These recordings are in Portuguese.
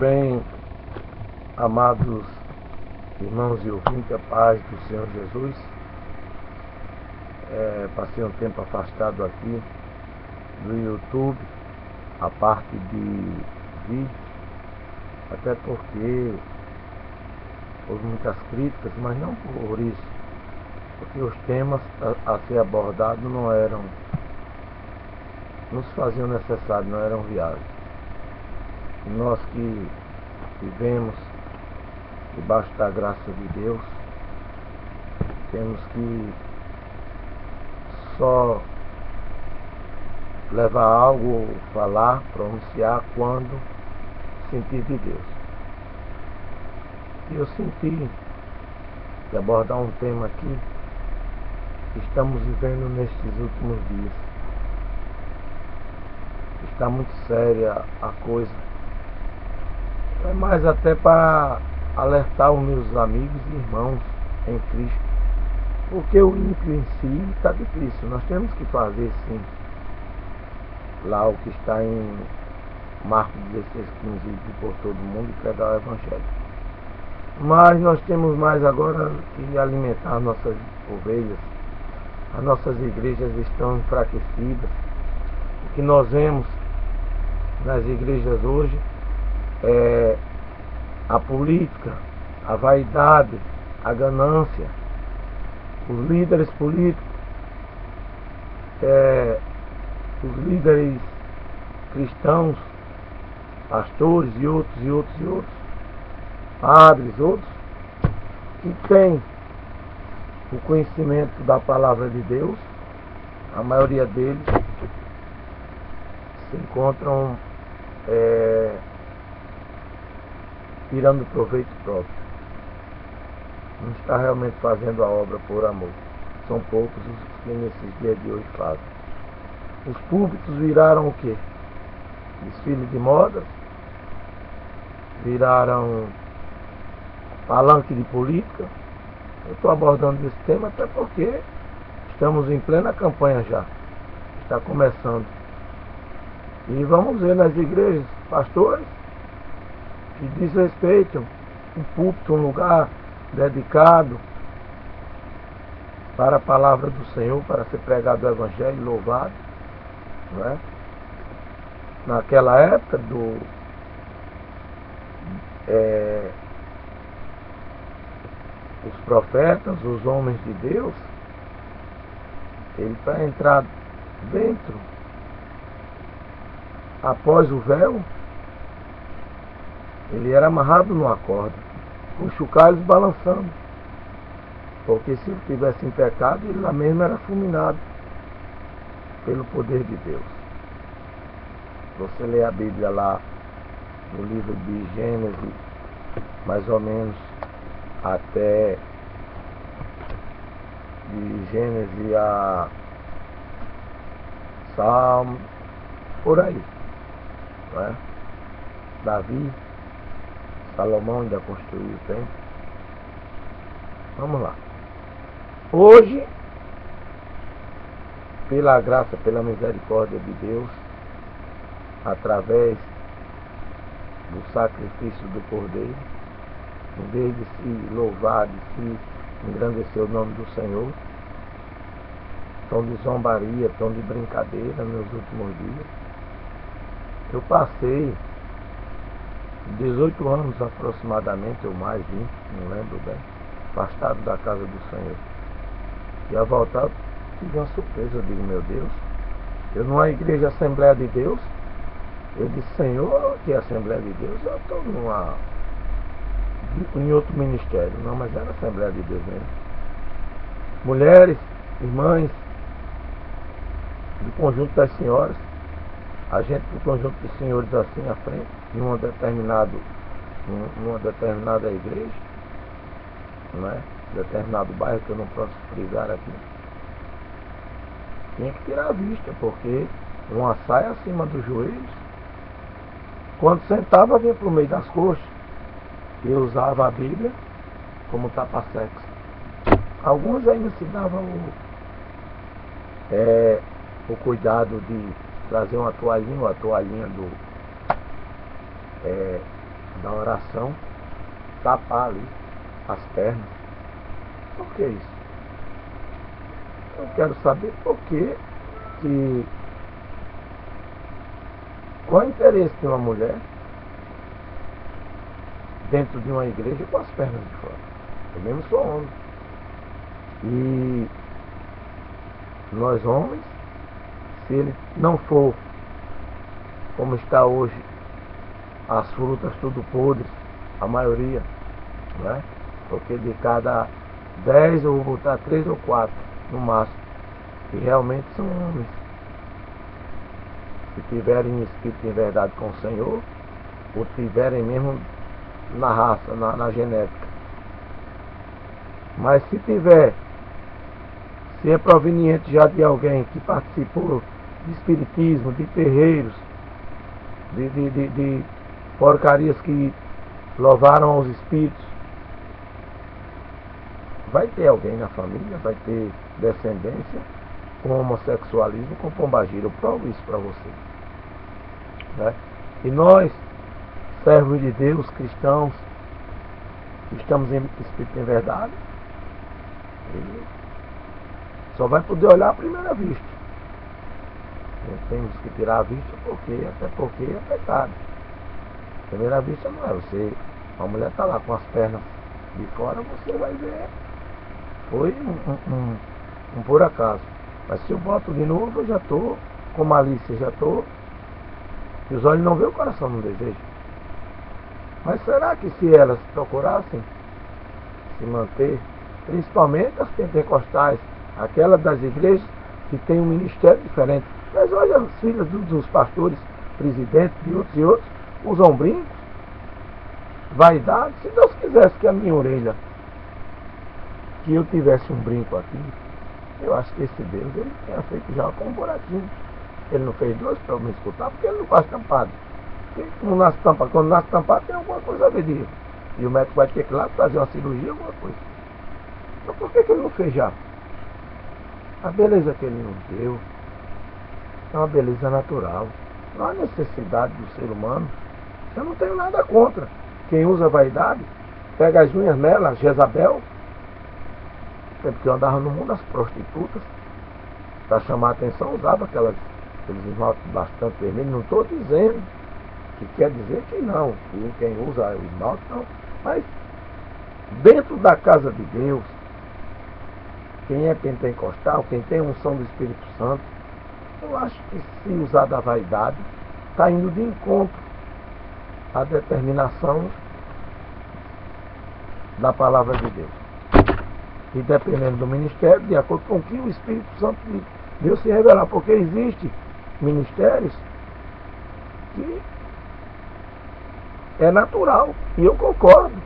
bem, amados irmãos e ouvintes, a paz do Senhor Jesus. Passei um tempo afastado aqui do YouTube, a parte de vídeo, até porque houve muitas críticas, mas não por isso, porque os temas a ser abordados não se faziam necessários, não eram viáveis. E nós que vivemos debaixo da graça de Deus, temos que só levar algo, falar, pronunciar quando sentir de Deus. E eu senti de abordar um tema aqui que estamos vivendo nestes últimos dias. Está muito séria a coisa. É mais até para alertar os meus amigos e irmãos em Cristo. Porque o ímpio em si está difícil. Nós temos que fazer sim lá o que está em Marcos 16:15, ir por todo mundo e pregar o Evangelho. Mas nós temos mais agora que alimentar nossas ovelhas. As nossas igrejas estão enfraquecidas. O que nós vemos nas igrejas hoje é a política, a vaidade, a ganância, os líderes políticos, os líderes cristãos, pastores e outros, padres, outros, que têm o conhecimento da palavra de Deus. A maioria deles se encontram tirando proveito próprio. Não está realmente fazendo a obra por amor. São poucos os que nesses dias de hoje fazem. Os púlpitos viraram o quê? Desfile de modas, viraram palanque de política. Eu estou abordando esse tema até porque estamos em plena campanha já. Está começando. E vamos ver nas igrejas, pastores que desrespeitam o púlpito, um lugar dedicado para a palavra do Senhor, para ser pregado o Evangelho, louvado, não é? Naquela época os profetas, os homens de Deus, ele para entrar dentro, após o véu, ele era amarrado numa corda, com chocalhos balançando, porque se ele tivesse em pecado, ele lá mesmo era fulminado pelo poder de Deus. Você lê a Bíblia lá no livro de Gênesis, mais ou menos até de Gênesis a Salmo, por aí, não é? Davi, Salomão ainda construiu o templo. Vamos lá. Hoje, pela graça, pela misericórdia de Deus, através do sacrifício do Cordeiro, em vez de se louvar, de se engrandecer o nome do Senhor, tom de zombaria, tom de brincadeira nos últimos dias. Eu passei 18 anos aproximadamente, ou mais 20, não lembro bem, afastado da casa do Senhor. E ao voltar, tive uma surpresa. Eu digo, meu Deus, eu numa igreja Assembleia de Deus, eu disse, Senhor, que é Assembleia de Deus? Eu estou em outro ministério. Não, mas era Assembleia de Deus mesmo. Mulheres, irmãs, do conjunto das senhoras, a gente do conjunto de senhores assim à frente, em uma determinada igreja, não é? Determinado bairro que eu não posso frisar aqui. Tinha que tirar a vista, porque uma saia acima dos joelhos, quando sentava, vinha para o meio das coxas. Eu usava a Bíblia como tapa-sexo. Alguns ainda se davam o cuidado de trazer uma toalhinha da oração, tapar ali as pernas. Por que isso? Eu quero saber por que qual é o interesse de uma mulher dentro de uma igreja com as pernas de fora. Eu mesmo sou homem. E nós homens, se ele não for como está hoje, as frutas tudo podres, a maioria, né? Porque de cada 10 eu vou botar 3 ou 4 no máximo, que realmente são homens. Se tiverem espírito em verdade com o Senhor, ou tiverem mesmo na raça, na genética. Mas se tiver, se é proveniente já de alguém que participou de espiritismo, de terreiros, de porcarias que louvaram aos espíritos, vai ter alguém na família, vai ter descendência com homossexualismo, com pombagira. Eu provo isso para você, né? E nós, servos de Deus, cristãos, estamos em espírito em verdade, e só vai poder olhar à primeira vista. Temos que tirar a vista até porque é pecado. A primeira vista não é você. A mulher está lá com as pernas de fora, você vai ver. Foi um por acaso. Mas se eu boto de novo, eu já estou com malícia, já estou. E os olhos não veem, o coração não deseja. Mas será que se elas procurassem se manter, principalmente as pentecostais, aquelas das igrejas que têm um ministério diferente? Mas olha, as filhas dos pastores, presidentes de outros e outros, usam brincos, vaidade. Se Deus quisesse que a minha orelha, que eu tivesse um brinco aqui, eu acho que esse Deus, ele tinha feito já com um buraquinho. Ele não fez dois para eu me escutar, porque ele não faz tampado. Porque não nasce tampado. Quando nasce tampado, tem alguma coisa a ver disso. E o médico vai ter que ir lá fazer uma cirurgia, alguma coisa. Então por que ele não fez já? A beleza que ele nos deu é uma beleza natural. Não há necessidade do ser humano. Eu não tenho nada contra. Quem usa vaidade, pega as unhas nela, Jezabel, porque eu andava no mundo, as prostitutas, para chamar a atenção, usava aqueles esmaltes bastante vermelhos. Não estou dizendo que quer dizer que não, que quem usa o esmalte não. Mas dentro da casa de Deus, quem é pentecostal, quem tem a unção do Espírito Santo, eu acho que se usar da vaidade, está indo de encontro à determinação da palavra de Deus. E dependendo do ministério, de acordo com o que o Espírito Santo de Deus se revelar. Porque existem ministérios que é natural, e eu concordo.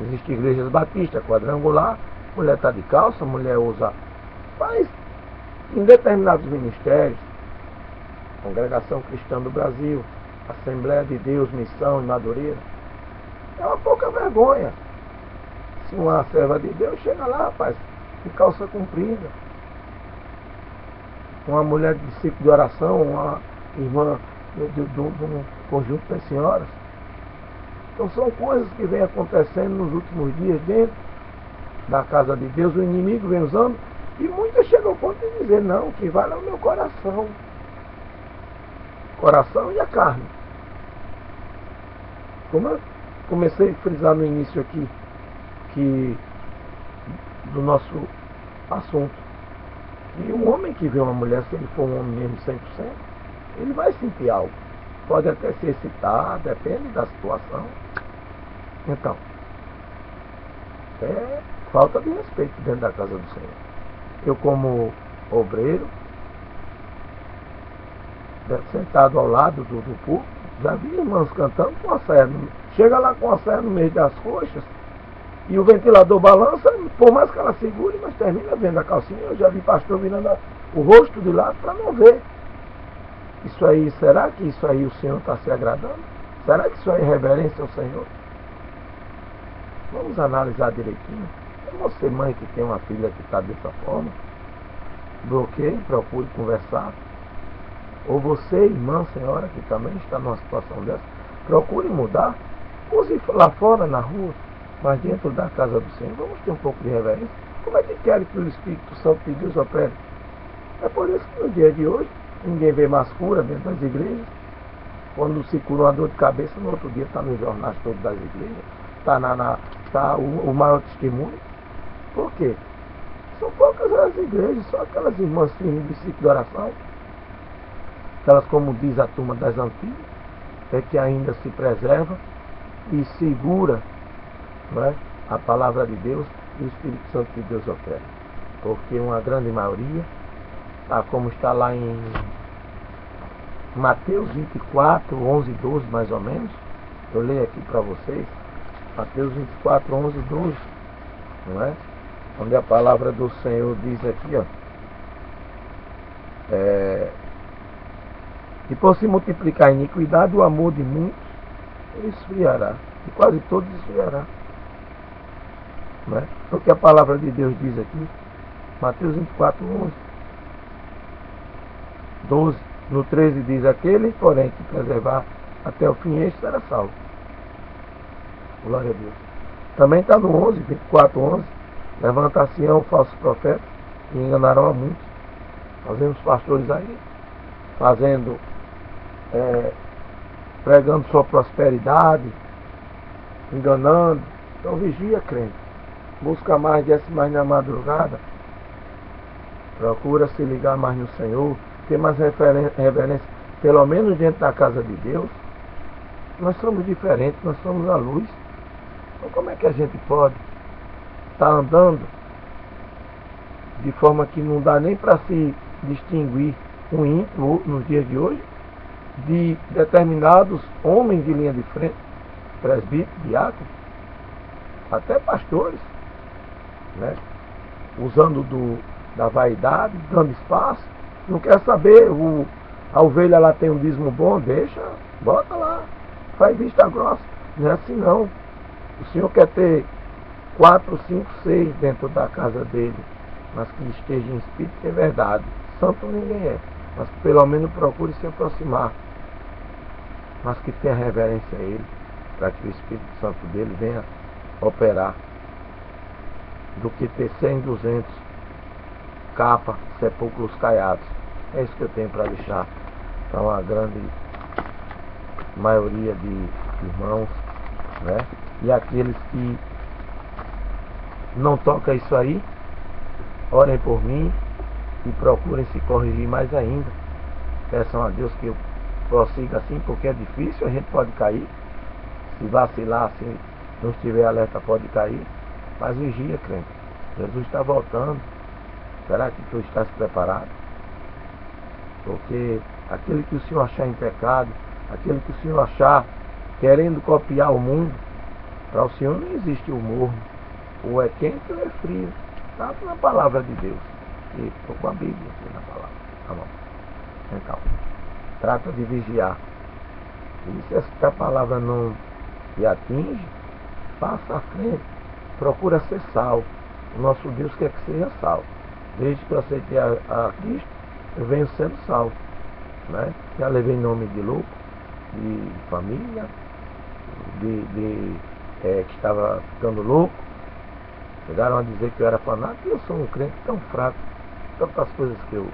Existem igrejas batistas, quadrangular, mulher está de calça, mulher usa. Mas em determinados ministérios, Congregação Cristã do Brasil, Assembleia de Deus, Missão e Madureira, é uma pouca vergonha. Se uma serva de Deus chega lá, rapaz, de calça comprida, uma mulher de discípulo de oração, uma irmã de um conjunto das senhoras. Então são coisas que vêm acontecendo nos últimos dias dentro da casa de Deus. O inimigo vem usando, e muitas chegam ao ponto de dizer, não, que vale é o meu coração. Coração e a carne. Como eu comecei a frisar no início aqui, que do nosso assunto, que um homem que vê uma mulher, se ele for um homem mesmo 100%, ele vai sentir algo. Pode até se excitar, depende da situação. Então, é falta de respeito dentro da casa do Senhor. Eu, como obreiro, sentado ao lado do púlpito, já vi irmãos cantando com a saia. Chega lá com a saia no meio das coxas, e o ventilador balança, por mais que ela segure, mas termina vendo a calcinha. Eu já vi pastor virando o rosto de lado para não ver. Isso aí, será que isso aí o Senhor está se agradando? Será que isso aí é reverência ao Senhor? Vamos analisar direitinho. É você, mãe, que tem uma filha que está dessa forma, bloqueie, procure conversar. Ou você, irmã, senhora, que também está numa situação dessa, procure mudar. Use lá fora, na rua, mas dentro da casa do Senhor, vamos ter um pouco de reverência. Como é que quer que o Espírito Santo de Deus opere? É por isso que no dia de hoje, ninguém vê mais cura dentro das igrejas. Quando se cura uma dor de cabeça, no outro dia está nos jornais todos das igrejas. Está o maior testemunho. Por quê? São poucas as igrejas, só aquelas irmãs firmes de ciclo de oração. Aquelas, como diz a turma das antigas, é que ainda se preserva e segura, não é, a palavra de Deus e o Espírito Santo de Deus opera. Porque uma grande maioria, como está lá em Mateus 24, 11 e 12 mais ou menos, eu leio aqui para vocês, Mateus 24, 11 e 12, não é? Onde a palavra do Senhor diz aqui, ó, e por se multiplicar a iniquidade, o amor de muitos esfriará, e quase todos esfriará, não é? Porque a palavra de Deus diz aqui, Mateus 24, 11, 12, no 13 diz, aquele, porém, que preservar até o fim, este será salvo. Glória a Deus. Também está no 11, 24, 11, levantar-se-ão um falso profeta e enganarão a muitos. Nós vemos pastores aí, pregando sua prosperidade, enganando. Então vigia, crente. Busca mais, desce mais na madrugada. Procura se ligar mais no Senhor. Ter mais reverência, pelo menos dentro da casa de Deus. Nós somos diferentes, nós somos a luz. Então como é que a gente pode estar andando de forma que não dá nem para se distinguir um ímpio nos dias de hoje de determinados homens de linha de frente, presbíteros, diáconos, até pastores, né? Usando da vaidade, dando espaço. Não quer saber, a ovelha lá tem um dízimo bom, deixa, bota lá, faz vista grossa. Não é assim não. O Senhor quer ter 4, 5, 6 dentro da casa dele, mas que esteja em espírito e em verdade. Santo ninguém é, mas que pelo menos procure se aproximar, mas que tenha reverência a ele, para que o Espírito Santo dele venha operar, do que ter 100, 200 capa, sepulcros caiados. É isso que eu tenho para deixar para uma grande maioria de irmãos, né? E aqueles que não tocam isso aí, orem por mim e procurem se corrigir mais ainda. Peçam a Deus que eu prossiga assim, porque é difícil, a gente pode cair. Se vacilar, se não estiver alerta, pode cair. Mas vigia, crente. Jesus está voltando. Será que tu estás preparado? Porque aquele que o Senhor achar em pecado, aquele que o Senhor achar querendo copiar o mundo, para o Senhor não existe o morno. Ou é quente ou é frio. Está na palavra de Deus. E estou com a Bíblia aqui na palavra. Tá bom. Então, trata de vigiar. E se a palavra não te atinge, passa à frente. Procura ser salvo. O nosso Deus quer que seja salvo. Desde que eu aceitei a Cristo, eu venho sendo salvo, né? Já levei nome de louco, de família, que estava ficando louco. Chegaram a dizer que eu era fanático, e eu sou um crente tão fraco. Tantas coisas que eu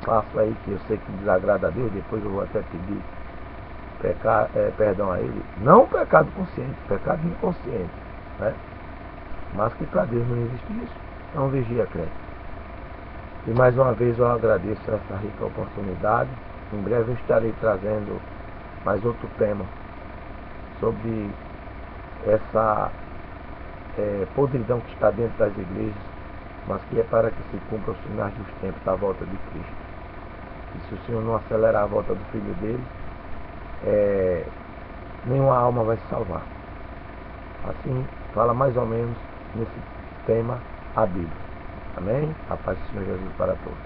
faço aí que eu sei que desagrada a Deus, depois eu vou até pedir perdão a Ele. Não pecado consciente, pecado inconsciente, né? Mas que para Deus não existe isso. Então vigia, crente. E mais uma vez eu agradeço essa rica oportunidade. Em breve eu estarei trazendo mais outro tema sobre essa podridão que está dentro das igrejas, mas que é para que se cumpra os finais dos tempos da volta de Cristo. E se o Senhor não acelerar a volta do Filho dele, nenhuma alma vai se salvar. Assim fala mais ou menos nesse tema a Bíblia. Amém? A paz do Senhor Jesus para todos.